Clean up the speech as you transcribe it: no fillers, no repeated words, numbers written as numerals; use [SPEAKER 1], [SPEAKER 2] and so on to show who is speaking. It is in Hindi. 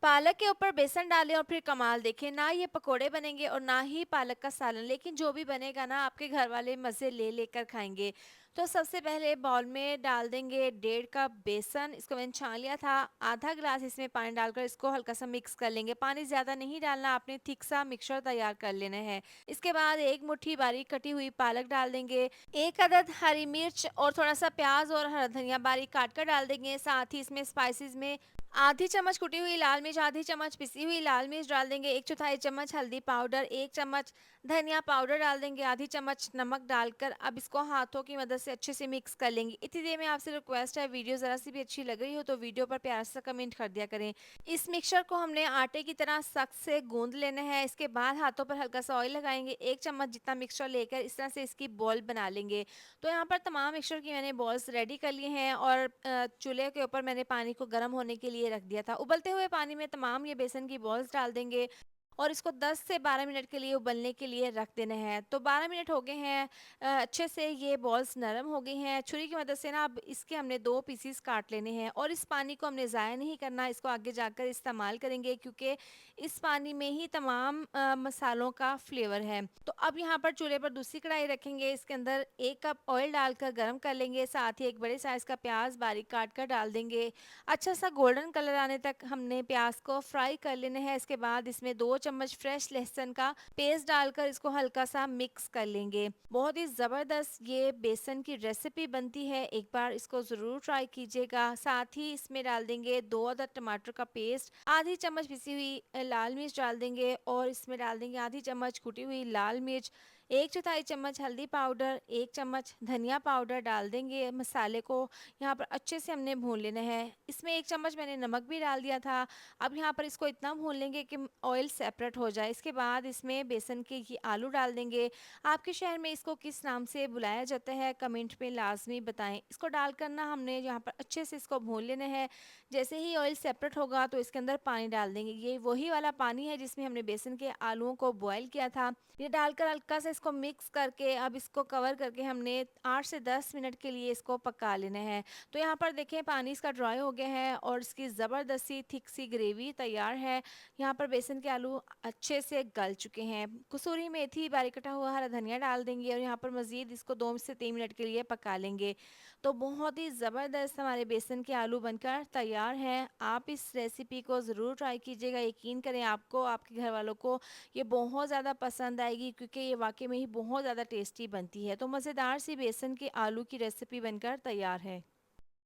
[SPEAKER 1] पालक के ऊपर बेसन डालें और फिर कमाल देखें, ना ये पकोड़े बनेंगे और ना ही पालक का सालन, लेकिन जो भी बनेगा ना आपके घर वाले मज़े ले लेकर खाएंगे। तो सबसे पहले बाउल में डाल देंगे 1.5 कप बेसन, इसको मैंने छान लिया था। आधा गिलास इसमें पानी डालकर इसको हल्का सा मिक्स कर लेंगे। पानी ज़्यादा नहीं डालना, आपने थिक सा मिक्सचर तैयार कर लेना है। इसके बाद एक मुट्ठी बारीक कटी हुई पालक डाल देंगे, एक अदद हरी मिर्च और थोड़ा सा प्याज और हरा धनिया बारीक काट कर डाल देंगे। साथ ही इसमें स्पाइसेस में आधी चम्मच कुटी हुई लाल मिर्च, आधी चम्मच पिसी हुई लाल मिर्च डाल देंगे, 1/4 चम्मच हल्दी पाउडर, 1 चम्मच धनिया पाउडर डाल देंगे, आधी चम्मच नमक डालकर अब इसको हाथों की मदद से अच्छे से मिक्स कर लेंगे। इतनी देर में आपसे रिक्वेस्ट है, वीडियो ज़रा सी भी अच्छी लग रही हो तो वीडियो पर प्यार सा कमेंट कर दिया करें। इस मिक्सचर को हमने आटे की तरह सख्त से गूंद लेना है। इसके बाद हाथों पर हल्का सा ऑयल लगाएंगे, 1 चम्मच जितना मिक्सचर लेकर इस तरह से इसकी बॉल बना लेंगे। तो यहाँ पर तमाम मिक्सचर की मैंने बॉल्स रेडी कर लिए हैं और चूल्हे के ऊपर मैंने पानी को गर्म होने के लिए रख दिया था। उबलते हुए पानी में तमाम ये बेसन की बॉल्स डाल देंगे और इसको 10 से 12 मिनट के लिए उबलने के लिए रख देना है। तो 12 मिनट हो गए हैं, अच्छे से ये बॉल्स नरम हो गई हैं। छुरी की मदद से ना अब इसके हमने 2 पीसीस काट लेने हैं और इस पानी को हमने ज़ाया नहीं करना, इसको आगे जाकर इस्तेमाल करेंगे क्योंकि इस पानी में ही तमाम मसालों का फ्लेवर है। तो अब यहाँ पर चूल्हे पर दूसरी कढ़ाई रखेंगे, इसके अंदर 1 कप ऑयल डालकर गर्म कर लेंगे। साथ ही एक बड़े साइज़ का प्याज बारीक काट कर डाल देंगे। अच्छा सा गोल्डन कलर आने तक हमने प्याज को फ्राई कर लेना है। इसके बाद इसमें 2 चम्मच फ्रेश लहसुन का पेस्ट डालकर इसको हल्का सा मिक्स कर लेंगे। बहुत ही ज़बरदस्त ये बेसन की रेसिपी बनती है, एक बार इसको ज़रूर ट्राई कीजिएगा। साथ ही इसमें डाल देंगे 2 अदद टमाटर का पेस्ट, आधी चम्मच पिसी हुई लाल मिर्च डाल देंगे और इसमें डाल देंगे आधी चम्मच कुटी हुई लाल मिर्च, 1/4 चम्मच हल्दी पाउडर, 1 चम्मच धनिया पाउडर डाल देंगे। मसाले को यहाँ पर अच्छे से हमने भून लेना है। इसमें 1 चम्मच मैंने नमक भी डाल दिया था। अब यहाँ पर इसको इतना भून लेंगे कि ऑयल सेपरेट हो जाए। इसके बाद इसमें बेसन के ये आलू डाल देंगे। आपके शहर में इसको किस नाम से बुलाया जाता है कमेंट में लाज़मी बताएं। इसको डालकर ना हमने यहाँ पर अच्छे से इसको भून लेना है। जैसे ही ऑयल सेपरेट होगा तो इसके अंदर पानी डाल देंगे। ये वही वाला पानी है जिसमें हमने बेसन के आलूओं को बॉयल किया था। ये डालकर हल्का सा इसको मिक्स करके अब इसको कवर करके हमने 8 से 10 मिनट के लिए इसको पका लेना है। तो यहाँ पर देखें पानी इसका ड्राई हो गया है और इसकी ज़बरदस्त सी थिक सी ग्रेवी तैयार है। यहाँ पर बेसन के आलू अच्छे से गल चुके हैं। कसूरी मेथी बारीक कटा हुआ हरा धनिया डाल देंगे और यहाँ पर मज़ीद इसको 2 से 3 मिनट के लिए पका लेंगे। तो बहुत ही ज़बरदस्त हमारे बेसन के आलू बनकर तैयार हैं। आप इस रेसिपी को ज़रूर ट्राई कीजिएगा। यकीन करें आपको, आपके घर वालों को ये बहुत ज़्यादा पसंद आएगी क्योंकि ये वाक़ई में ही बहुत ज़्यादा टेस्टी बनती है। तो मज़ेदार सी बेसन के आलू की रेसिपी बनकर तैयार है।